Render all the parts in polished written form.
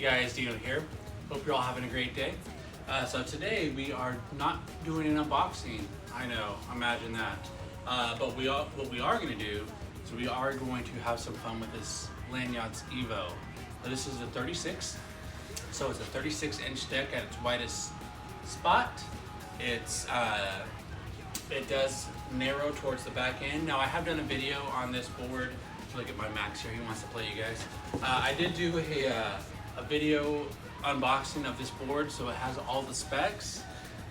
guys, Dino here. Hope you're all having a great day. So today we are not doing an unboxing. I know, imagine that. But what we are going to do is we are going to have some fun with this LandYachtz Evo. So this is the 36. So it's a 36-inch deck at its widest spot. It does narrow towards the back end. Now I have done a video on this board. Look at my Max here, he wants to play you guys. I did do a video unboxing of this board, so it has all the specs.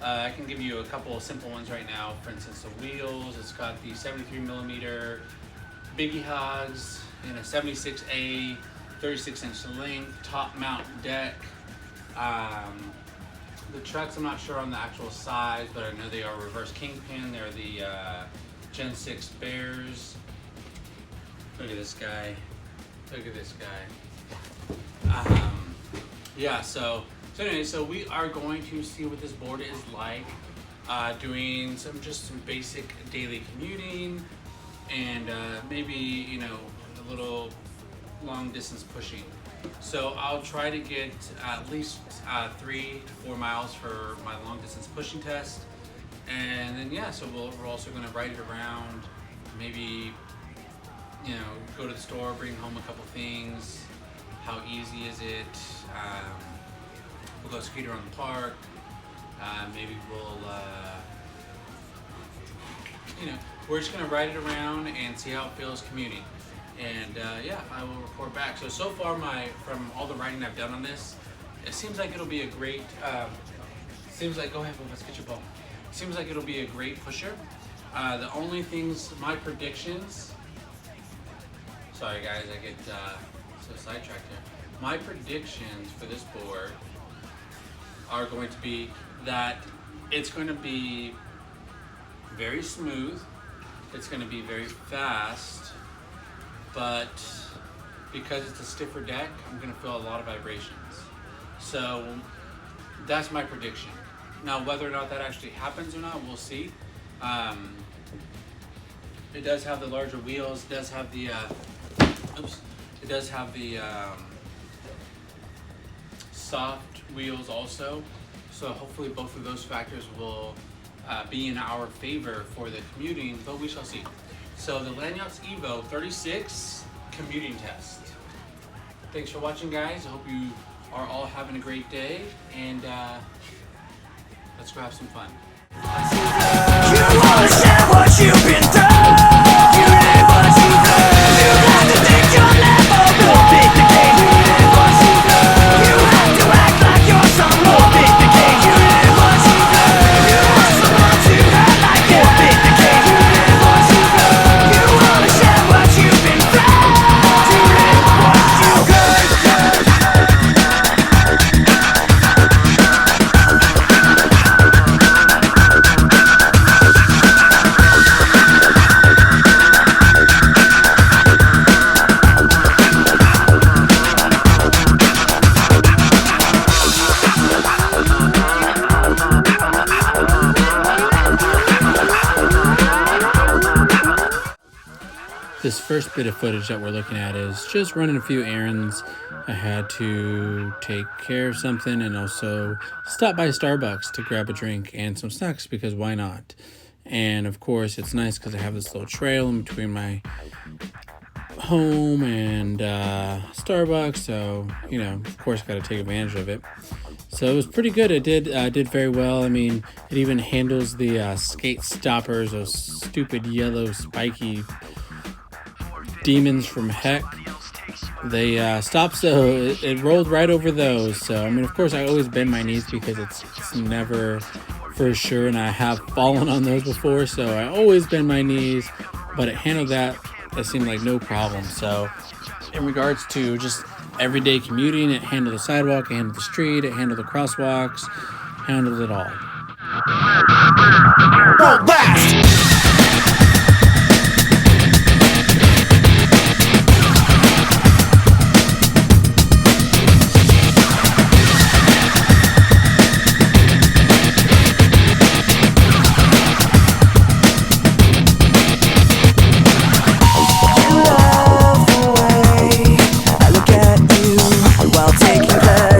I can give you a couple of simple ones right now. For instance, the wheels, it's got the 73mm Biggie Hogs and a 76A 36-inch length top mount deck. The trucks, I'm not sure on the actual size, but I know they are reverse kingpin. They're the Gen 6 Bears. Look at this guy. Look at this guy. Yeah, so anyway, so we are going to see what this board is like, doing some basic daily commuting, and maybe, you know, a little long distance pushing. So I'll try to get at least 3 to 4 miles for my long distance pushing test, and then yeah, so we're also going to ride it around, maybe, you know, go to the store, bring home a couple things. How easy is it? We'll go skate around the park. Maybe we'll, you know, we're just gonna ride it around and see how it feels commuting. And yeah, I will report back. So far, from all the riding I've done on this, it seems like it'll be a great. Seems like, go ahead, let's get your ball. Seems like it'll be a great pusher. The only things, my predictions. Sorry guys, I get so sidetracked here. My predictions for this board are going to be that it's going to be very smooth, it's going to be very fast, but because it's a stiffer deck, I'm going to feel a lot of vibrations. So that's my prediction. Now whether or not that actually happens or not, we'll see. It does have the larger wheels, it does have the it does have the soft wheels also, so hopefully both of those factors will be in our favor for the commuting, but we shall see. So the LandYachtz Evo 36 commuting test. Thanks for watching, guys. I hope you are all having a great day, and let's go have some fun. You wanna share what you've been done. You live what you've done. You have to think you'll never more big the game. You live what you've done. You have to act like you're some more big the game. You live what you've done. You want someone to hurt like more big the game. You live what you've done. You wanna share what you've been done. You live what you've done. This first bit of footage that we're looking at is just running a few errands. I had to take care of something and also stop by Starbucks to grab a drink and some snacks, because why not? And of course it's nice because I have this little trail in between my home and Starbucks, so you know, of course got to take advantage of it. So it was pretty good. It did very well. I mean, it even handles the skate stoppers, those stupid yellow spiky demons from heck. They stopped, so it rolled right over those. So I mean, of course I always bend my knees because it's never for sure, and I have fallen on those before, so I always bend my knees, but it handled that. It seemed like no problem. So in regards to just everyday commuting, it handled the sidewalk, it handled the street, it handled the crosswalks, handled it all. Won't last. While taking care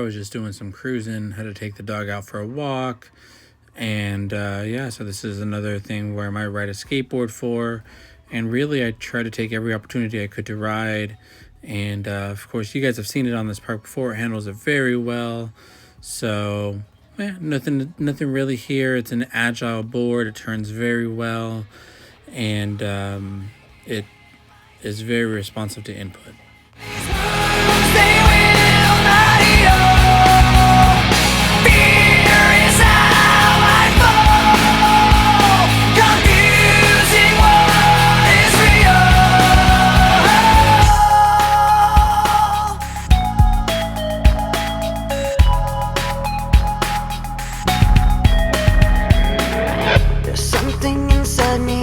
was just doing some cruising, had to take the dog out for a walk. And yeah, so this is another thing where I might ride a skateboard for. And really, I try to take every opportunity I could to ride. And of course, you guys have seen it on this park before. It handles it very well. So yeah, nothing really here. It's an agile board. It turns very well. And it is very responsive to input.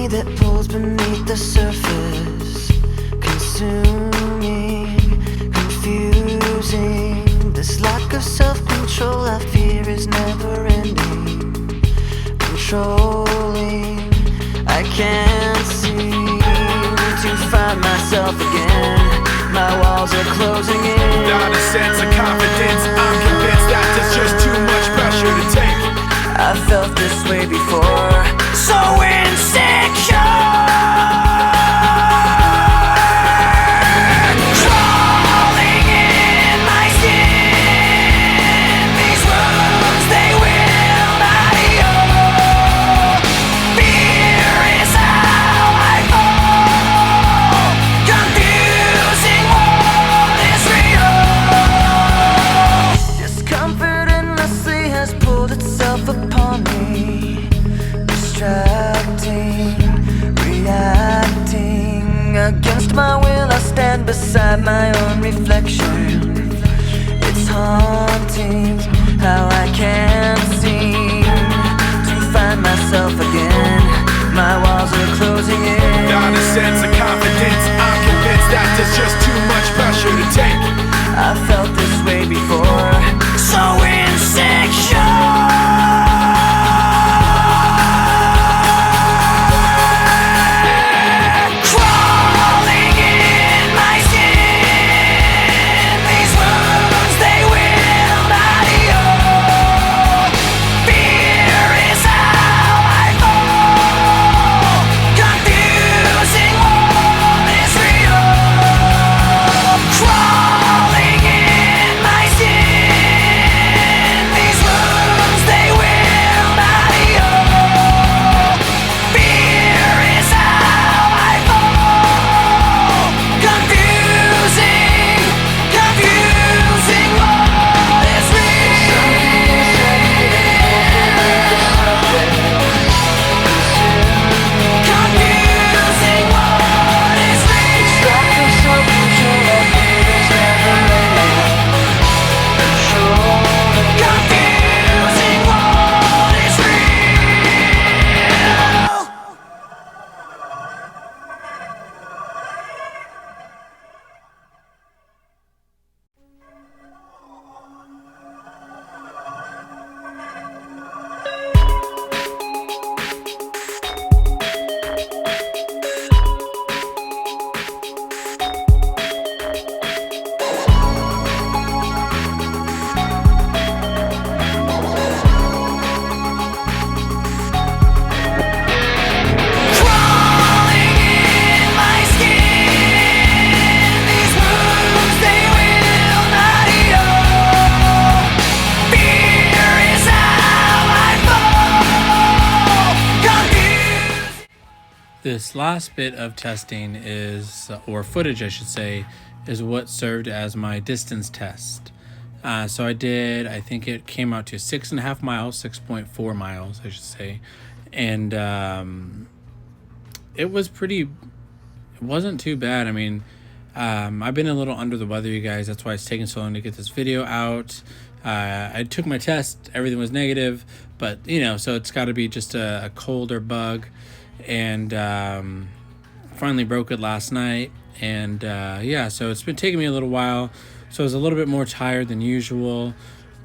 That pulls beneath the surface, consuming, confusing. This lack of self-control I fear is never ending, controlling. I can't seem to find myself again. My walls are closing in. Not a sense of confidence. I'm convinced that there's just too much pressure to take. I felt this way before, so insecure. Crawling in my skin, these wounds they will not heal. Fear is how I fall, confusing what is real. Discomfort endlessly has pulled itself upon me, distracting, reacting. Against my will I stand beside my own reflection. It's haunting how I can't seem to find myself again. My walls are closing in. Not a sense of confidence. I'm convinced that there's just too much pressure to take. I felt this way before, so insecure. This last bit of testing is, or footage I should say, is what served as my distance test. So I think it came out to 6.5 miles, 6.4 miles, I should say. And it wasn't too bad. I mean, I've been a little under the weather, you guys. That's why it's taking so long to get this video out. I took my test, everything was negative, but so it's got to be just a cold or bug. And finally broke it last night. And yeah, so it's been taking me a little while. So I was a little bit more tired than usual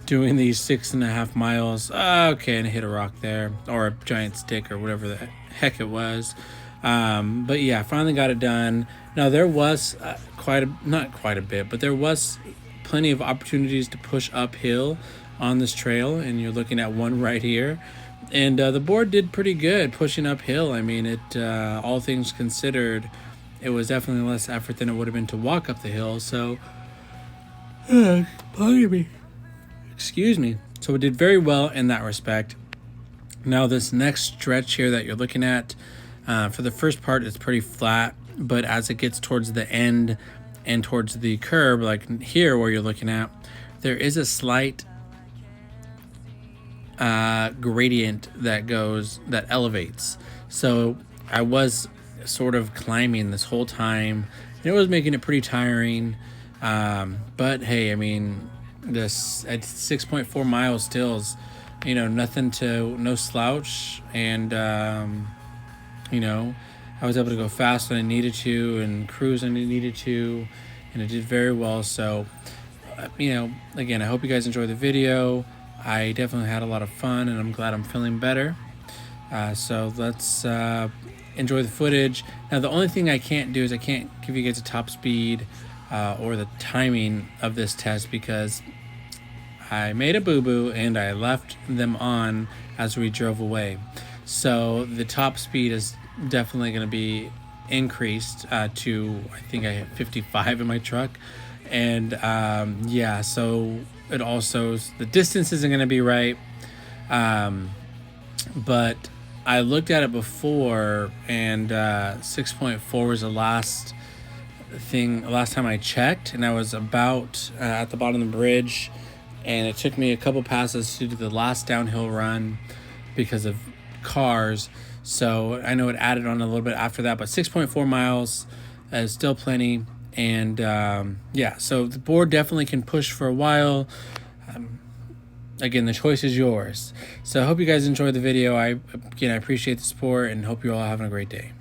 doing these 6.5 miles. Okay, and I hit a rock there, or a giant stick, or whatever the heck it was. But yeah, finally got it done. Now there was not quite a bit, but there was plenty of opportunities to push uphill on this trail, and you're looking at one right here. And the board did pretty good pushing uphill. I mean, it all things considered, it was definitely less effort than it would have been to walk up the hill. So, excuse me. So it did very well in that respect. Now this next stretch here that you're looking at, for the first part, it's pretty flat, but as it gets towards the end and towards the curb, like here where you're looking at, there is a slight gradient that elevates. So I was sort of climbing this whole time, and it was making it pretty tiring. But hey, I mean, this at 6.4 miles still is, you know, no slouch. And, you know, I was able to go fast when I needed to and cruise when I needed to, and it did very well. So, you know, again, I hope you guys enjoyed the video. I definitely had a lot of fun, and I'm glad I'm feeling better. So let's enjoy the footage. Now, the only thing I can't do is I can't give you guys a top speed or the timing of this test, because I made a boo-boo and I left them on as we drove away. So the top speed is definitely going to be increased to, I think I hit 55 in my truck. And yeah, so it also, the distance isn't going to be right. But I looked at it before, and 6.4 was the last time I checked, and I was about at the bottom of the bridge, and it took me a couple passes to do the last downhill run because of cars. So I know it added on a little bit after that, but 6.4 miles is still plenty. And yeah, so the board definitely can push for a while. Again, the choice is yours. So I hope you guys enjoyed the video. I appreciate the support and hope you're all having a great day.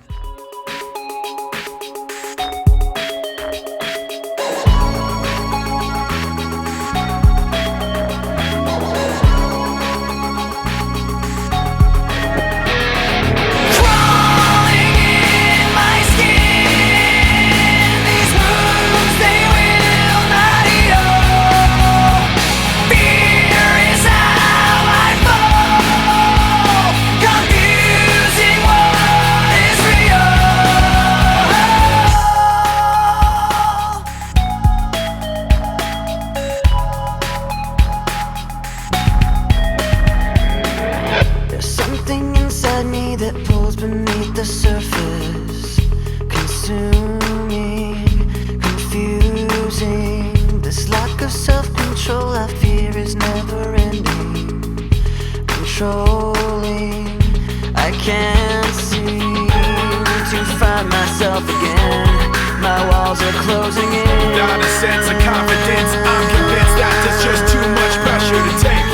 Beneath the surface, consuming, confusing. This lack of self-control I fear is never ending. Controlling, I can't seem to find myself again. My walls are closing in. Not a sense of confidence, I'm convinced that there's just too much pressure to take.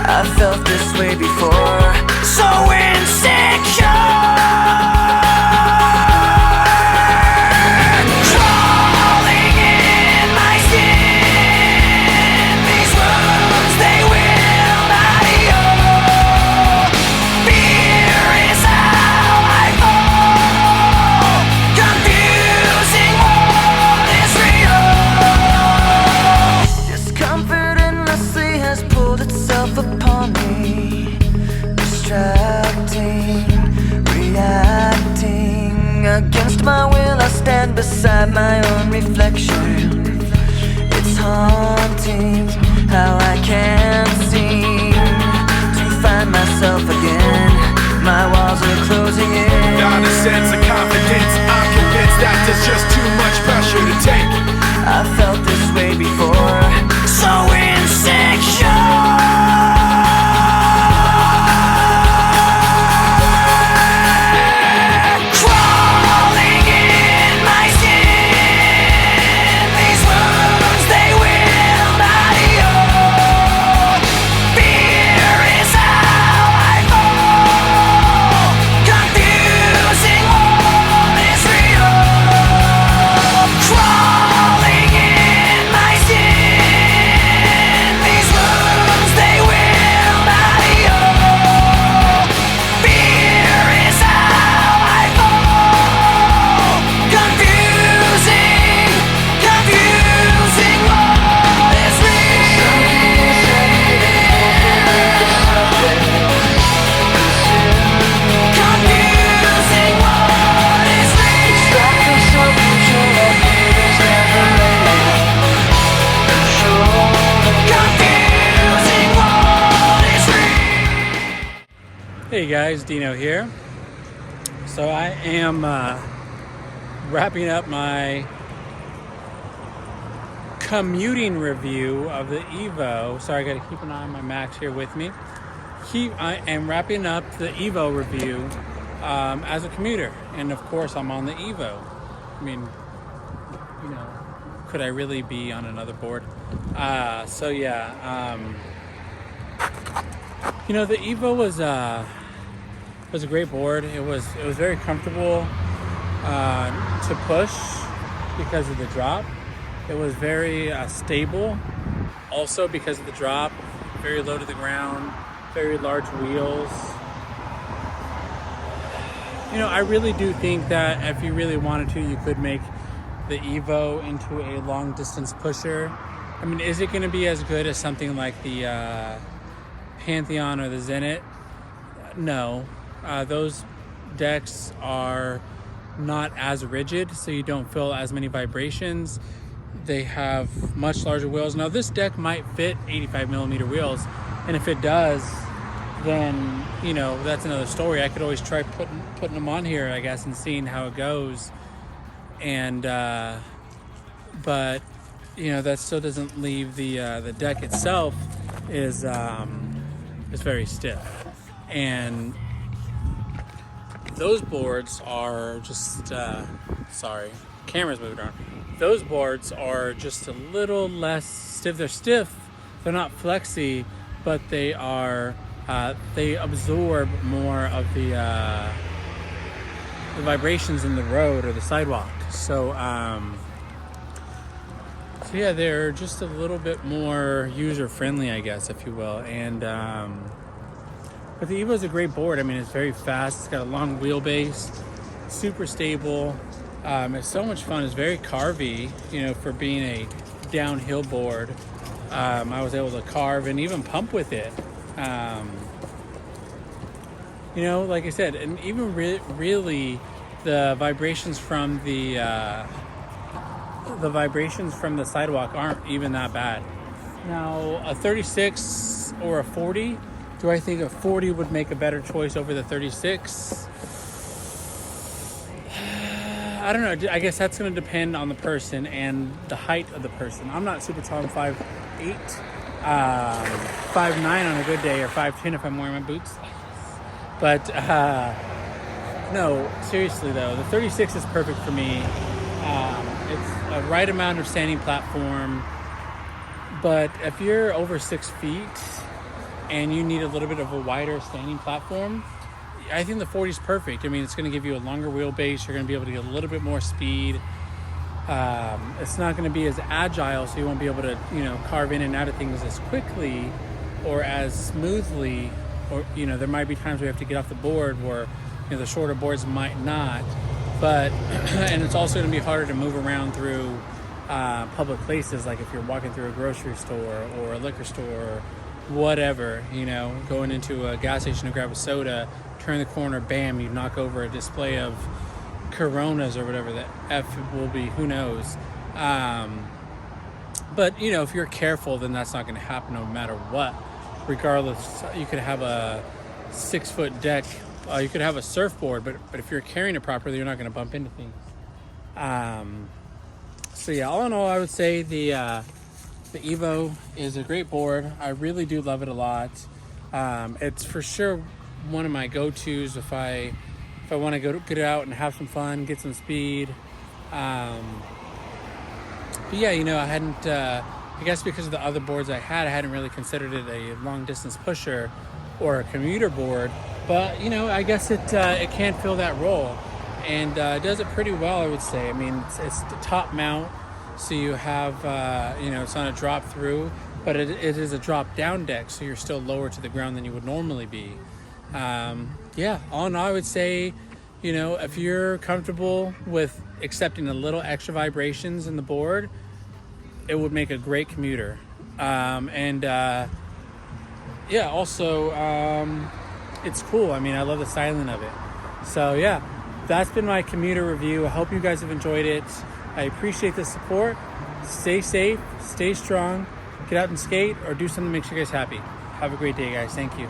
I felt this way before, so insecure. Against my will, I stand beside my own reflection. It's haunting how I can't seem to find myself again. My walls are closing in. Not a sense of confidence, I'm convinced that there's just too much pressure to take. I felt this way before, so insecure. Confusing, what is real? Hey guys, Dino here. So I am wrapping up my commuting review of the Evo. Sorry, I got to keep an eye on my Max here with me. I am wrapping up the Evo review as a commuter, and of course I'm on the Evo. I mean, you know, could I really be on another board? So yeah, you know, the Evo was a great board. It was very comfortable to push because of the drop. It was very stable, also because of the drop. Very low to the ground, very large wheels. You know, I really do think that if you really wanted to, you could make the Evo into a long distance pusher. I mean, is it going to be as good as something like the Pantheon or the Zenit? No. Those decks are not as rigid, so you don't feel as many vibrations. They have much larger wheels. Now, this deck might fit 85 millimeter wheels, and if it does, then, you know, that's another story. I could always try putting them on here, I guess, and seeing how it goes. And but you know, that still doesn't leave the deck itself is very stiff. And those boards are just sorry, camera's moving around. Those boards are just a little less stiff. They're stiff, they're not flexy, but they are they absorb more of the vibrations in the road or the sidewalk. So yeah, they're just a little bit more user friendly, I guess, if you will. And but the Evo is a great board. I mean, it's very fast. It's got a long wheelbase, super stable. It's so much fun. It's very carvy, you know, for being a downhill board. I was able to carve and even pump with it. You know, like I said, and even really the vibrations from the sidewalk aren't even that bad. Now, a 36 or a 40, do I think a 40 would make a better choice over the 36? I don't know. I guess that's going to depend on the person and the height of the person. I'm not super tall. I'm 5'8", 5'9" on a good day, or 5'10" if I'm wearing my boots. But no, seriously though, the 36 is perfect for me. It's a right amount of standing platform. But if you're over 6 feet and you need a little bit of a wider standing platform, I think the 40 is perfect. I mean, it's going to give you a longer wheelbase. You're going to be able to get a little bit more speed. It's not going to be as agile, so you won't be able to, you know, carve in and out of things as quickly or as smoothly. Or, you know, there might be times where you have to get off the board where, you know, the shorter boards might not. But, and it's also going to be harder to move around through public places, like if you're walking through a grocery store or a liquor store or whatever, you know, going into a gas station to grab a soda, turn the corner, bam, you knock over a display of Coronas or whatever the F will be, who knows. But, you know, if you're careful, then that's not going to happen no matter what. Regardless, you could have a 6-foot deck, you could have a surfboard, but if you're carrying it properly, you're not going to bump into things. So yeah, all in all, I would say the Evo is a great board. I really do love it a lot. It's for sure one of my go-tos if I want to get out and have some fun, get some speed. But yeah, you know, I hadn't. I guess because of the other boards I hadn't really considered it a long distance pusher or a commuter board. But, you know, I guess it can fill that role, and it does it pretty well, I would say. I mean, it's the top mount, so you have, you know, it's on a drop through, but it is a drop down deck, so you're still lower to the ground than you would normally be. Yeah, all in all, I would say, you know, if you're comfortable with accepting a little extra vibrations in the board, it would make a great commuter. Yeah, also, it's cool. I mean, I love the styling of it. So yeah, that's been my commuter review. I hope you guys have enjoyed it. I appreciate the support. Stay safe, stay strong, get out and skate, or do something that makes you guys happy. Have a great day, guys. Thank you.